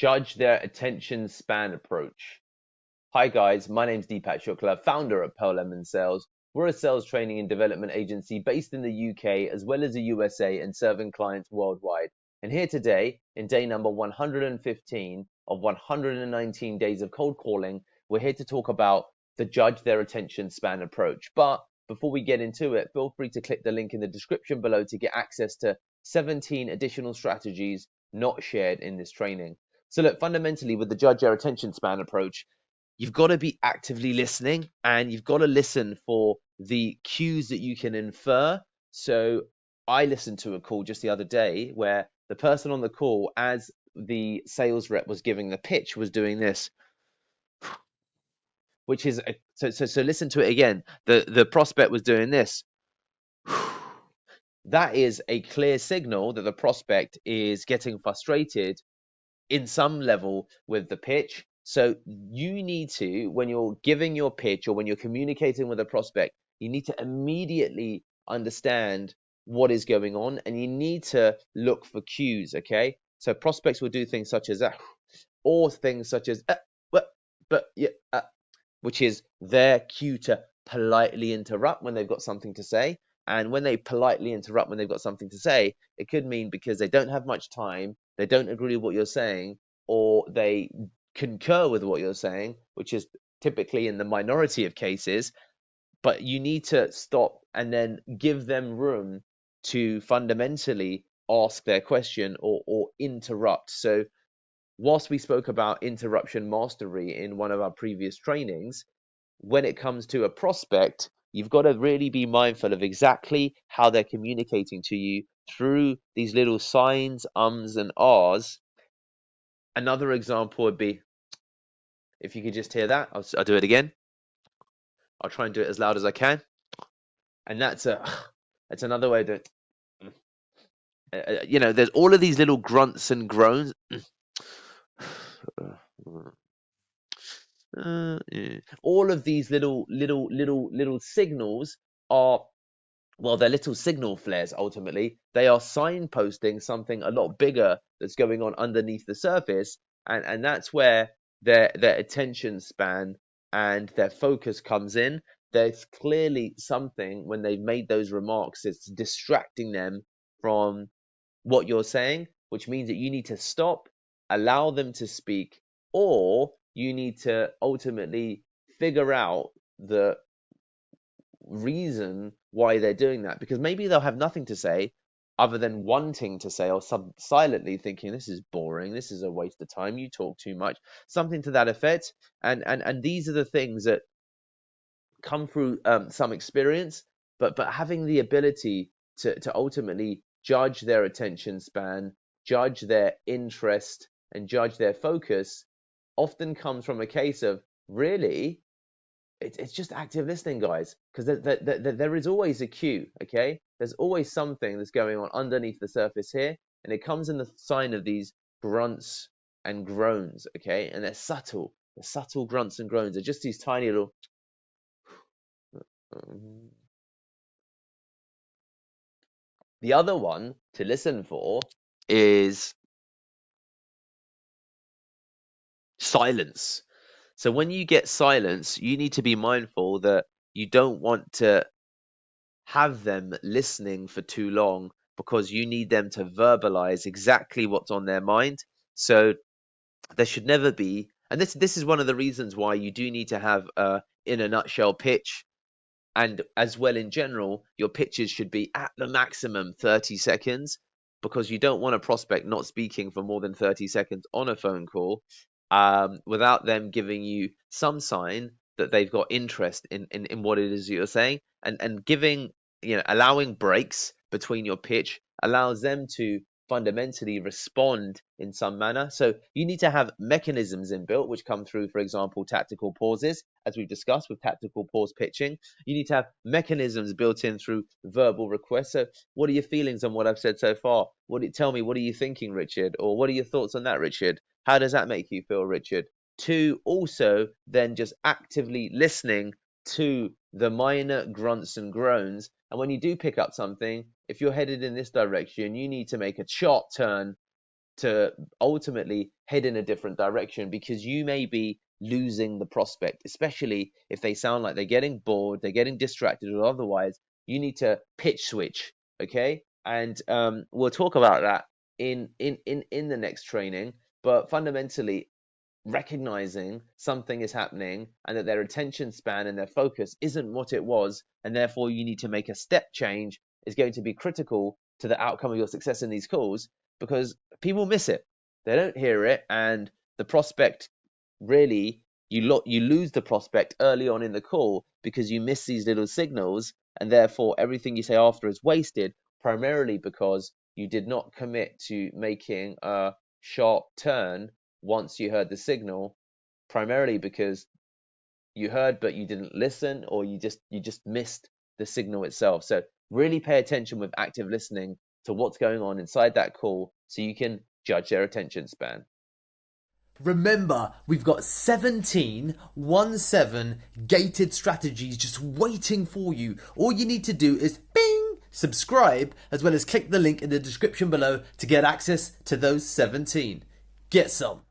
judge their attention span approach. Hi guys, my name's Deepak Shukla, founder at Pearl Lemon Sales. We're a sales training and development agency based in the UK as well as the USA and serving clients worldwide. And here today, in day number 115 of 119 days of cold calling, we're here to talk about the judge their attention span approach. But before we get into it, feel free to click the link in the description below to get access to 17 additional strategies not shared in this training. So look, fundamentally with the judge their attention span approach, you've got to be actively listening and you've got to listen for the cues that you can infer. So I listened to a call just the other day where the person on the call, as the sales rep was giving the pitch, was doing this, which is so listen to it again. The prospect was doing this. That is a clear signal that the prospect is getting frustrated in some level with the pitch. So you need to, when you're giving your pitch or when you're communicating with a prospect, you need to immediately understand what is going on and you need to look for cues, okay? So prospects will do things such as that, or things such as, but yeah, which is their cue to politely interrupt when they've got something to say. And when they politely interrupt when they've got something to say, it could mean because they don't have much time, they don't agree with what you're saying, or they concur with what you're saying, which is typically in the minority of cases. But you need to stop and then give them room to fundamentally ask their question or interrupt. So whilst we spoke about interruption mastery in one of our previous trainings, when it comes to a prospect, you've got to really be mindful of exactly how they're communicating to you through these little signs, ums, and ahs. Another example would be, if you could just hear that, I'll do it again. I'll try and do it as loud as I can. And that's another way to, there's all of these little grunts and groans. All of these little signals are, well, they're little signal flares. Ultimately, they are signposting something a lot bigger that's going on underneath the surface, and that's where their attention span and their focus comes in. There's clearly something when they've made those remarks, it's distracting them from what you're saying, which means that you need to stop, allow them to speak, or you need to ultimately figure out the reason why they're doing that, because maybe they'll have nothing to say other than wanting to say, or silently thinking this is boring, this is a waste of time, you talk too much, something to that effect. And these are the things that come through some experience, but having the ability to ultimately judge their attention span, judge their interest, and judge their focus often comes from a case of, really, it's just active listening, guys, because there is always a cue, okay? There's always something that's going on underneath the surface here, and it comes in the sign of these grunts and groans, okay? And they're subtle grunts and groans. They're just these tiny little. The other one to listen for is silence. So when you get silence, you need to be mindful that you don't want to have them listening for too long, because you need them to verbalize exactly what's on their mind. So there should never be, and this is one of the reasons why you do need to have a in a nutshell pitch, and as well in general, your pitches should be at the maximum 30 seconds, because you don't want a prospect not speaking for more than 30 seconds on a phone call without them giving you some sign that they've got interest in what it is you're saying, and giving, allowing breaks between your pitch allows them to fundamentally respond in some manner. So you need to have mechanisms inbuilt which come through, for example, tactical pauses, as we've discussed with tactical pause pitching. You need to have mechanisms built in through verbal requests. So what are your feelings on what I've said so far? Tell me, what are you thinking, Richard? Or what are your thoughts on that, Richard? How does that make you feel, Richard? To also then just actively listening to the minor grunts and groans. And when you do pick up something, if you're headed in this direction, you need to make a sharp turn to ultimately head in a different direction, because you may be losing the prospect, especially if they sound like they're getting bored, they're getting distracted, or otherwise. You need to pitch switch, okay? And we'll talk about that in the next training. But fundamentally, recognizing something is happening and that their attention span and their focus isn't what it was, and therefore you need to make a step change, is going to be critical to the outcome of your success in these calls, because people miss it. They don't hear it, and the prospect really, you lose the prospect early on in the call because you miss these little signals, and therefore everything you say after is wasted, primarily because you did not commit to making a sharp turn once you heard the signal, primarily because you heard but you didn't listen, or you just missed the signal itself. So really pay attention with active listening to what's going on inside that call so you can judge their attention span. Remember, we've got 17 gated strategies just waiting for you. All you need to do is bing, subscribe, as well as click the link in the description below to get access to those 17. Get some.